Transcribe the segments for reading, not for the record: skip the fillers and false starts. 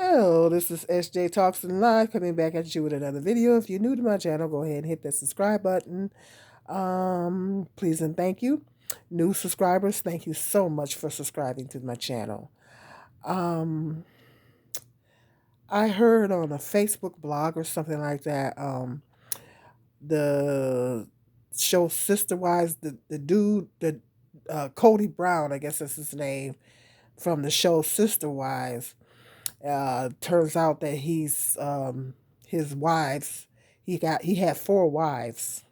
Hello, this is SJ Talks and Live coming back at you with another video. If you're new to my channel, go ahead and hit that subscribe button. Please and thank you. New subscribers, thank you so much for subscribing to my channel. Um, I heard on a Facebook blog or something like that, the show Sister Wives, the dude, Cody Brown, I guess that's his name, from the show Sister Wives. Turns out that his wives. He had four wives,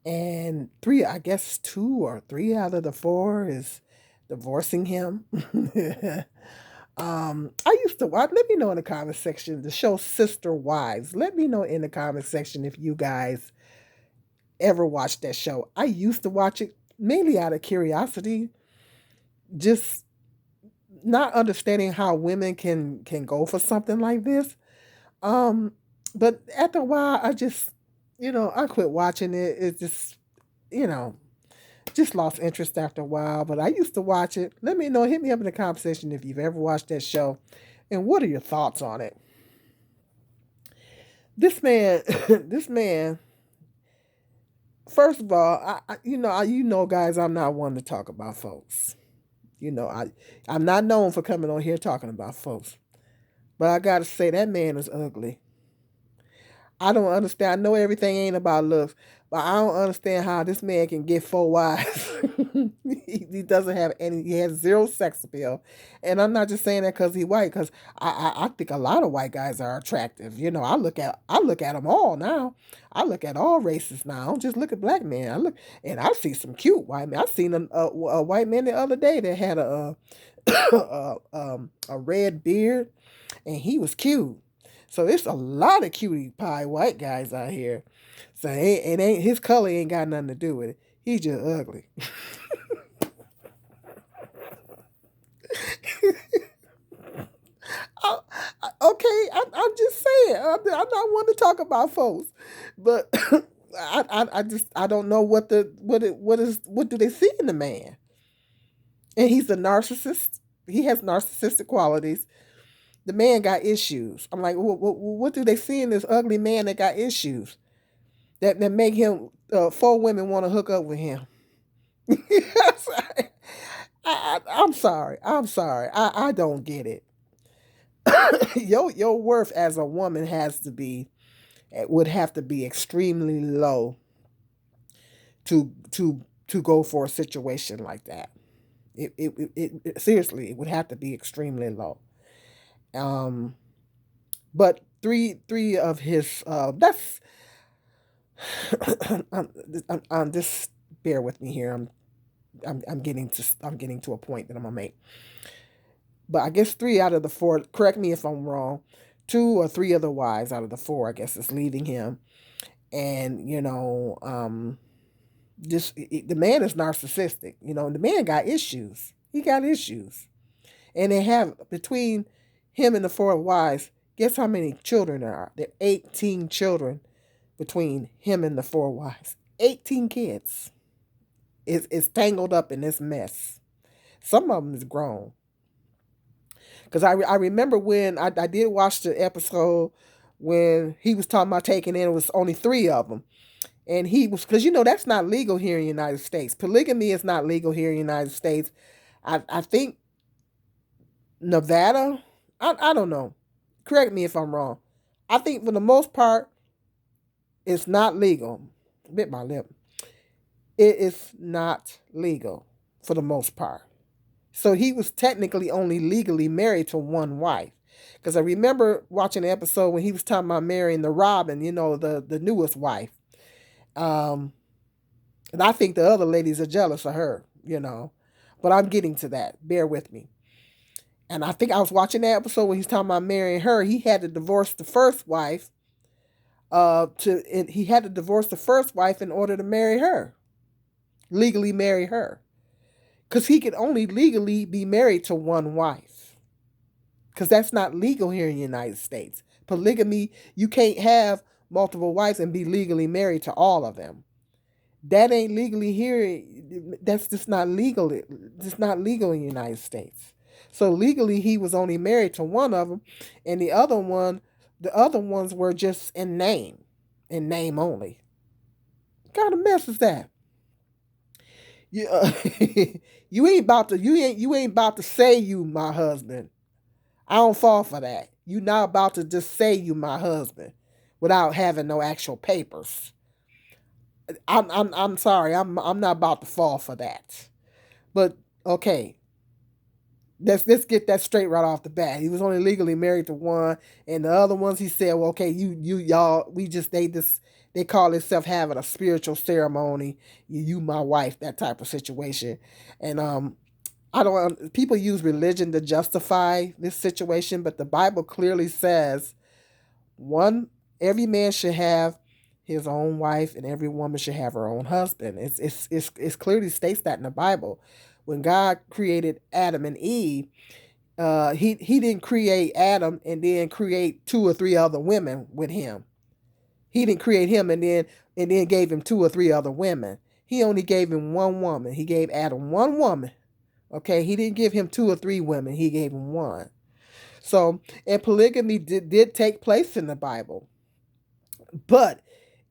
and three, I guess two or three out of the four is divorcing him. I used to watch. Let me know in the comment section the show Sister Wives. Let me know in the comment section if you guys ever watched that show. I used to watch it mainly out of curiosity, just not understanding how women can go for something like this. Um, but after a while, I quit watching it. It just, you know, just lost interest after a while. But I used to watch it. Let me know. Hit me up in the comment section if you've ever watched that show, and what are your thoughts on it? This man, this man. First of all, guys, I'm not one to talk about folks. I'm not known for coming on here talking about folks. But I gotta say that man is ugly. I don't understand. I know everything ain't about looks, but I don't understand how this man can get four wives. He doesn't have any. He has zero sex appeal, and I'm not just saying that because he's white. Because I think a lot of white guys are attractive. I look at them all now. I look at all races now. I don't just look at black men. I look and I see some cute white men. I seen a white man the other day that had a red beard, and he was cute. So there's a lot of cutie pie white guys out here. So it ain't his color ain't got nothing to do with it. He's just ugly. I'm just saying. I'm not one to talk about folks, but I don't know what do they see in the man? And he's a narcissist. He has narcissistic qualities. The man got issues. I'm like, what do they see in this ugly man that got issues that make him four women want to hook up with him? I'm sorry. I'm sorry. I don't get it. Your worth as a woman would have to be extremely low to go for a situation like that. Seriously, it would have to be extremely low. Um, but three of his that's just bear with me here. I'm getting to a point that I'm gonna make. But I guess three out of the four. Correct me if I'm wrong. Two or three other wives out of the four, I guess, is leaving him, and the man is narcissistic. The man got issues. He got issues, and they have between him and the four wives. Guess how many children there are? There are 18 children between him and the four wives. 18 kids is tangled up in this mess. Some of them is grown. Because I remember when I did watch the episode when he was talking about taking in, it was only three of them. And he was, because that's not legal here in the United States. Polygamy is not legal here in the United States. I think Nevada, I don't know. Correct me if I'm wrong. I think for the most part, it's not legal. Bit my lip. It is not legal for the most part. So he was technically only legally married to one wife. Because I remember watching the episode when he was talking about marrying the Robin, the newest wife. And I think the other ladies are jealous of her. But I'm getting to that. Bear with me. And I think I was watching that episode when he's talking about marrying her. He had to divorce the first wife. He had to divorce the first wife in order to marry her, legally marry her, because he could only legally be married to one wife. Because that's not legal here in the United States. Polygamy, you can't have multiple wives and be legally married to all of them. That ain't legally here. That's just not legal. It's not legal in the United States. So legally, he was only married to one of them, and the other ones were just in name only. What kind of mess is that? You, you ain't about to say you my husband. I don't fall for that. You not about to just say you my husband without having no actual papers. I'm sorry. I'm not about to fall for that. But okay, let's get that straight right off the bat. He was only legally married to one, and the other ones he said, well, okay, y'all, they call themselves having a spiritual ceremony. You my wife, that type of situation, and I don't. People use religion to justify this situation, but the Bible clearly says one every man should have his own wife and every woman should have her own husband. It's clearly states that in the Bible. When God created Adam and Eve, he didn't create Adam and then create two or three other women with him. He didn't create him and then gave him two or three other women. He only gave him one woman. He gave Adam one woman. Okay, he didn't give him two or three women. He gave him one. So, and polygamy did take place in the Bible, but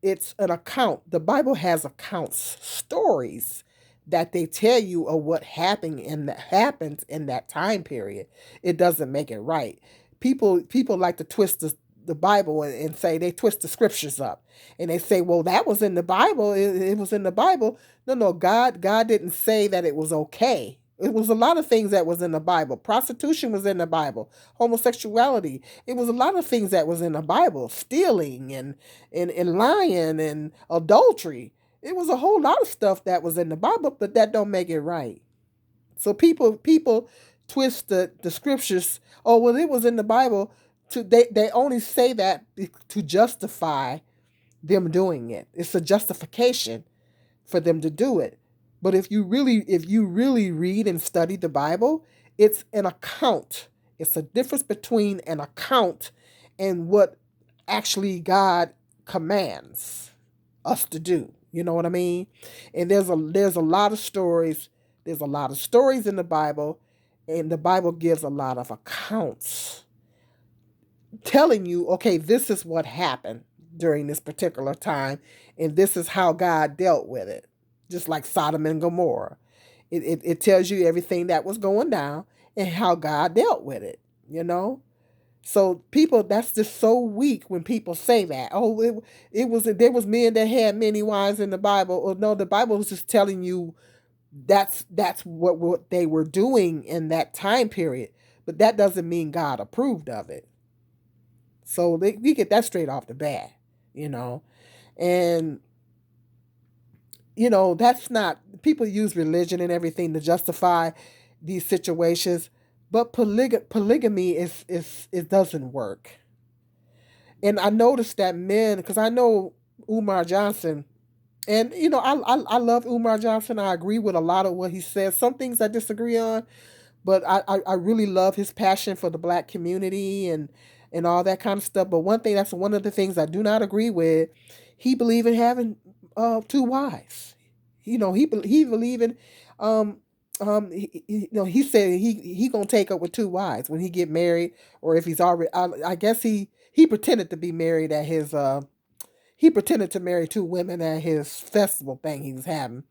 it's an account. The Bible has accounts, stories that they tell you of what happened and that happens in that time period. It doesn't make it right. People like to twist the Bible and say they twist the scriptures up, and they say, well, that was in the Bible. It was in the Bible. No, God didn't say that it was okay. It was a lot of things that was in the Bible. Prostitution was in the Bible. Homosexuality. It was a lot of things that was in the Bible. Stealing and lying and adultery. It was a whole lot of stuff that was in the Bible, but that don't make it right. So people twist the scriptures. Oh, well, it was in the Bible. They only say that to justify them doing it. It's a justification for them to do it. But if you really read and study the Bible, it's an account. It's a difference between an account and what actually God commands us to do. You know what I mean? And there's a lot of stories. There's a lot of stories in the Bible, and the Bible gives a lot of accounts telling you, okay, this is what happened during this particular time, and this is how God dealt with it. Just like Sodom and Gomorrah. It tells you everything that was going down and how God dealt with it, you know? So people, that's just so weak when people say that. Oh, there was men that had many wives in the Bible. Or no, the Bible was just telling you that's what they were doing in that time period. But that doesn't mean God approved of it. So we get that straight off the bat, you know? And that's not, people use religion and everything to justify these situations, but polygamy it doesn't work. And I noticed that men, because I know Umar Johnson, and I love Umar Johnson. I agree with a lot of what he says. Some things I disagree on, but I really love his passion for the black community and all that kind of stuff. But that's one of the things I do not agree with. He believe in having two wives. He believe in he said he gonna take up with two wives when he get married, or if he's already. I guess he pretended to be married at his he pretended to marry two women at his festival thing he was having,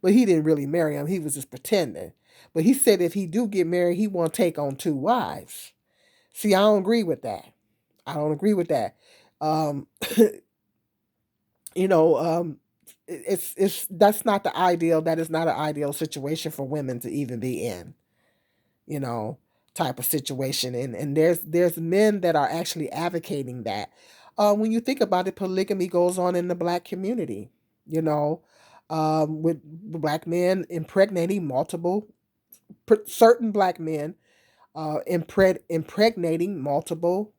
but he didn't really marry them. He was just pretending. But he said if he do get married, he want to take on two wives. See, I don't agree with that. I don't agree with that. Um, you know, it's that's not the ideal. That is not an ideal situation for women to even be in. You know, type of situation, and there's men that are actually advocating that. When you think about it, polygamy goes on in the black community. You know, with black men impregnating multiple certain black men, impregnating multiple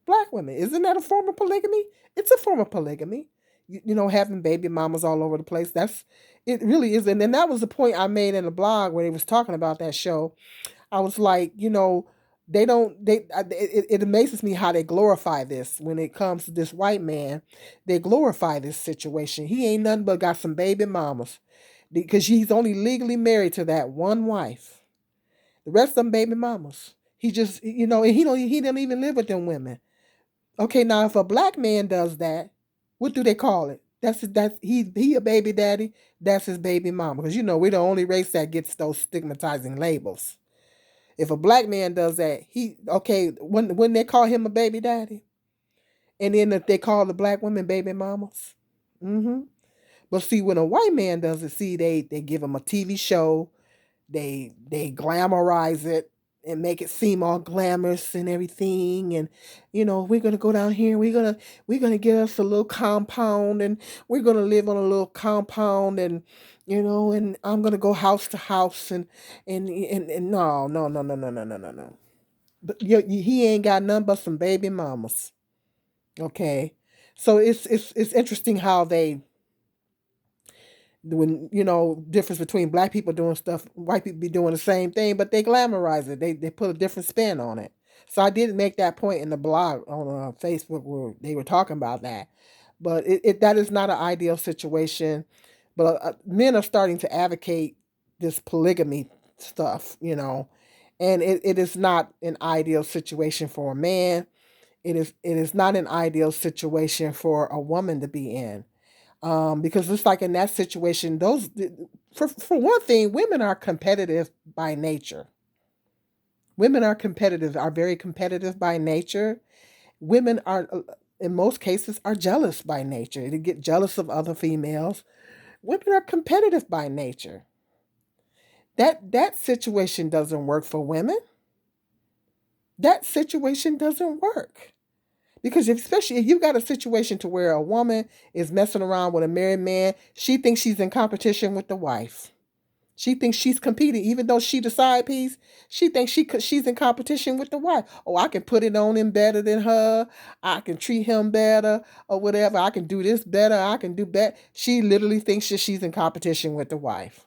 black women. Isn't that a form of polygamy? It's a form of polygamy. Having baby mamas all over the place. It really is. And then that was the point I made in the blog when he was talking about that show. I was like, it amazes me how they glorify this when it comes to this white man. They glorify this situation. He ain't nothing but got some baby mamas because he's only legally married to that one wife. The rest of them baby mamas. He just, and he don't even live with them women. Okay, now if a black man does that, what do they call it? That's he a baby daddy. That's his baby mama. Because we're the only race that gets those stigmatizing labels. If a black man does that, he okay when they call him a baby daddy, and then if they call the black women baby mamas. Mm-hmm. But see, when a white man does it, see they give him a TV show, they glamorize it and make it seem all glamorous and everything, and we're gonna go down here, we're gonna get us a little compound, and we're gonna live on a little compound, and and I'm gonna go house to house, and no, no, no, no, no, no, no, no, no. But he ain't got none but some baby mamas. Okay, so it's interesting how they, when difference between black people doing stuff, white people be doing the same thing, but they glamorize it. They put a different spin on it. So I did make that point in the blog on Facebook where they were talking about that. But that is not an ideal situation. But men are starting to advocate this polygamy stuff, and it is not an ideal situation for a man. It is not an ideal situation for a woman to be in, because it's like in that situation, for one thing, women are competitive by nature. Women are very competitive by nature. Women are, in most cases, are jealous by nature. They get jealous of other females. Women are competitive by nature. That situation doesn't work for women. That situation doesn't work. Because especially if you've got a situation to where a woman is messing around with a married man, she thinks she's in competition with the wife. She thinks she's competing, even though she the side piece. She thinks she's in competition with the wife. Oh, I can put it on him better than her. I can treat him better or whatever. I can do this better. I can do better. She literally thinks that she's in competition with the wife.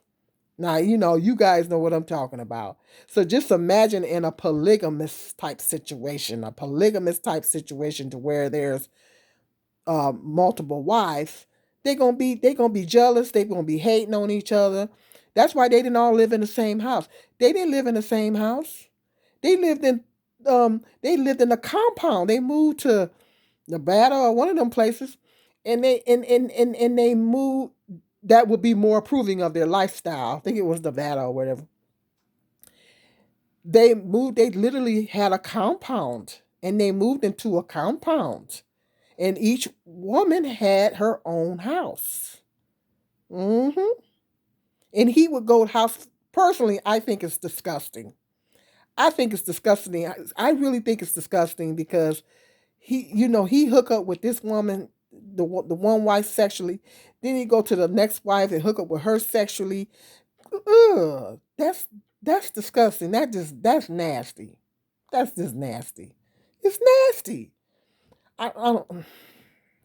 Now, you guys know what I'm talking about. So just imagine in a polygamous type situation to where there's multiple wives, they gonna be jealous. They're gonna be hating on each other. That's why they didn't all live in the same house. They didn't live in the same house. They lived in a compound. They moved to Nevada or one of them places, and they moved. That would be more approving of their lifestyle. I think it was Nevada or whatever. They moved. They literally had a compound, and they moved into a compound, and each woman had her own house. Mm-hmm. And he would go to house. Personally, I think it's disgusting. I think it's disgusting. I really think it's disgusting because he hook up with this woman, the one wife sexually, then he go to the next wife and hook up with her sexually. Ugh, that's disgusting. That's nasty. That's just nasty. It's nasty. I don't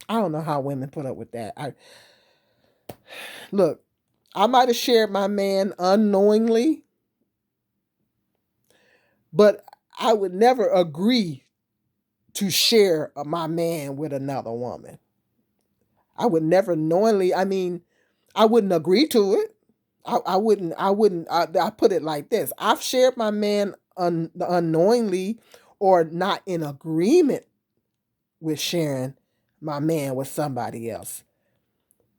I don't know how women put up with that. Look, I might have shared my man unknowingly, but I would never agree to share my man with another woman. I would never knowingly. I mean, I wouldn't agree to it. I wouldn't. I wouldn't. I put it like this: I've shared my man unknowingly, or not in agreement with sharing my man with somebody else.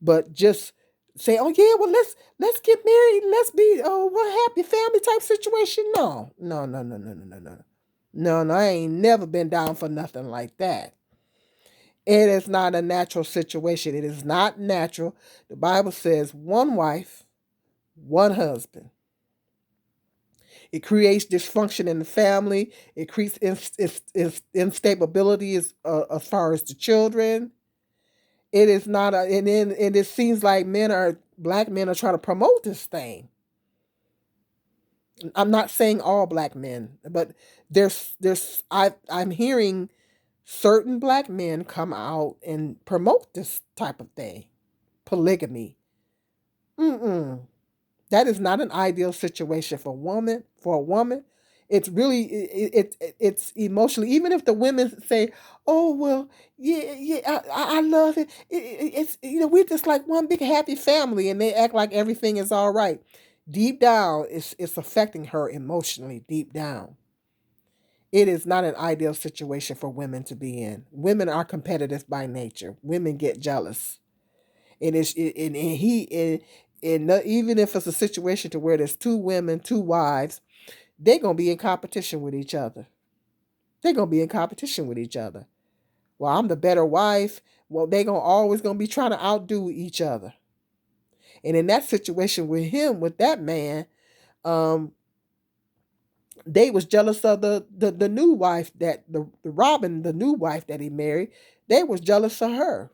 But just say, oh yeah, well let's get married, let's be what happy family type situation. No, no, no, no, no, no, no, no. No, no, I ain't never been down for nothing like that. It is not a natural situation. It is not natural. The Bible says one wife, one husband. It creates dysfunction in the family. It creates instability as far as the children. It is not and it seems like black men are trying to promote this thing. I'm not saying all black men, but I'm hearing certain black men come out and promote this type of thing, polygamy. Mm-mm. That is not an ideal situation for a woman. For a woman, it's really it's emotionally. Even if the women say, "Oh well, yeah, yeah, I love it. It's we're just like one big happy family," and they act like everything is all right. Deep down, it's affecting her emotionally. Deep down, it is not an ideal situation for women to be in. Women are competitive by nature. Women get jealous. And it's and he and even if it's a situation to where there's two women, two wives, they're gonna be in competition with each other. They're gonna be in competition with each other. Well, I'm the better wife. Well, they gonna always gonna be trying to outdo each other. And in that situation with him, with that man, um, they was jealous of the new wife that the Robin, the new wife that he married. They was jealous of her.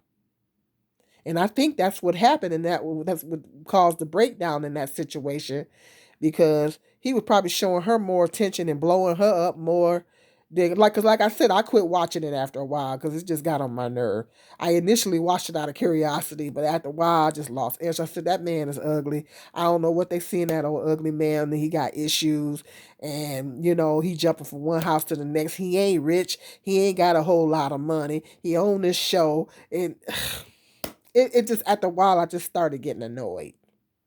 And I think that's what happened, and that's what caused the breakdown in that situation, because he was probably showing her more attention and blowing her up more. Cause like I said, I quit watching it after a while because it just got on my nerve. I initially watched it out of curiosity, but after a while, I just lost interest. I said, that man is ugly. I don't know what they see in that old ugly man. He got issues, and he jumping from one house to the next. He ain't rich. He ain't got a whole lot of money. He own this show, and it just after a while, I just started getting annoyed.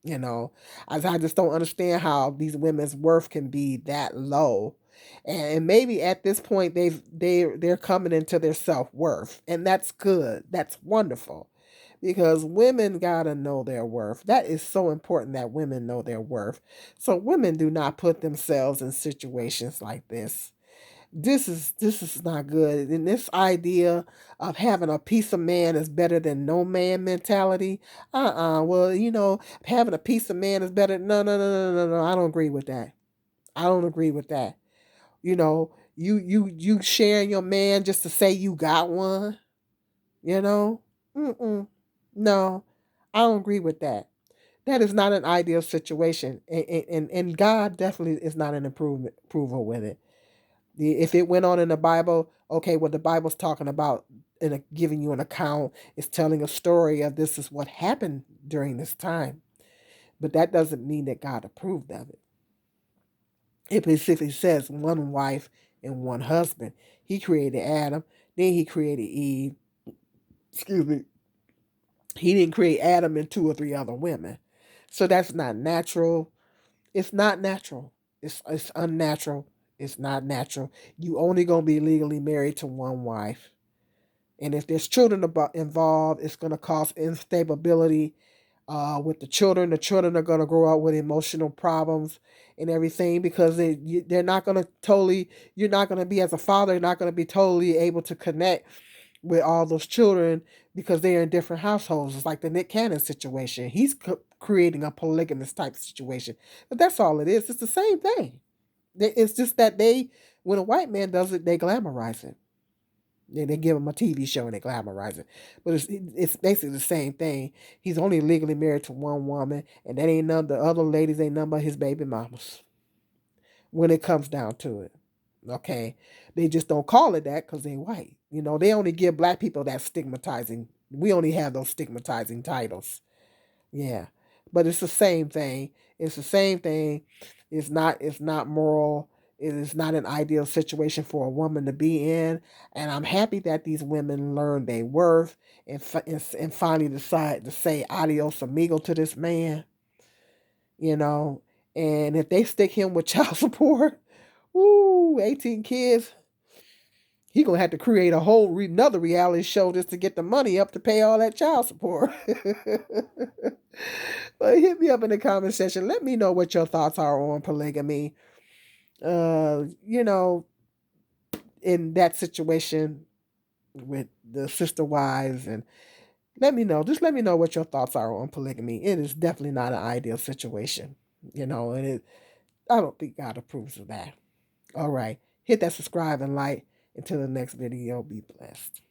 You know, as I just don't understand how these women's worth can be that low, and maybe at this point they're coming into their self worth, and that's good. That's wonderful, because women gotta know their worth. That is so important that women know their worth. So women do not put themselves in situations like this. This is not good. And this idea of having a piece of man is better than no man mentality. Well, having a piece of man is better. No, no, no, no, no, no. I don't agree with that. I don't agree with that. You sharing your man just to say you got one. You know, mm-mm. No, I don't agree with that. That is not an ideal situation, and God definitely is not an approval with it. If it went on in the Bible, okay, what the Bible's talking about giving you an account, is telling a story of this is what happened during this time. But that doesn't mean that God approved of it. It specifically says one wife and one husband. He created Adam, then he created Eve. Excuse me. He didn't create Adam and two or three other women. So that's not natural. It's not natural. It's unnatural. It's not natural. You only gonna be legally married to one wife, and if there's children involved, it's gonna cause instability with the children. The children are gonna grow up with emotional problems and everything, because they're not gonna totally. You're not gonna be, as a father, you're not gonna be totally able to connect with all those children because they're in different households. It's like the Nick Cannon situation. He's creating a polygamous type situation, but that's all it is. It's the same thing. It's just that when a white man does it, they glamorize it. They give him a TV show and they glamorize it. But it's basically the same thing. He's only legally married to one woman, and that ain't none. The other ladies ain't none but his baby mamas. When it comes down to it, okay, they just don't call it that because they white. They only give black people that stigmatizing. We only have those stigmatizing titles. Yeah, but it's the same thing. It's the same thing. It's not moral. It is not an ideal situation for a woman to be in. And I'm happy that these women learn their worth and finally decide to say adios amigo to this man. You know, and if they stick him with child support, woo, 18 kids, he gonna have to create a whole another reality show just to get the money up to pay all that child support. But hit me up in the comment section. Let me know what your thoughts are on polygamy. Uh, you know, in that situation with the sister wives, and let me know. Just let me know what your thoughts are on polygamy. It is definitely not an ideal situation. And I don't think God approves of that. All right. Hit that subscribe and like. Until the next video, be blessed.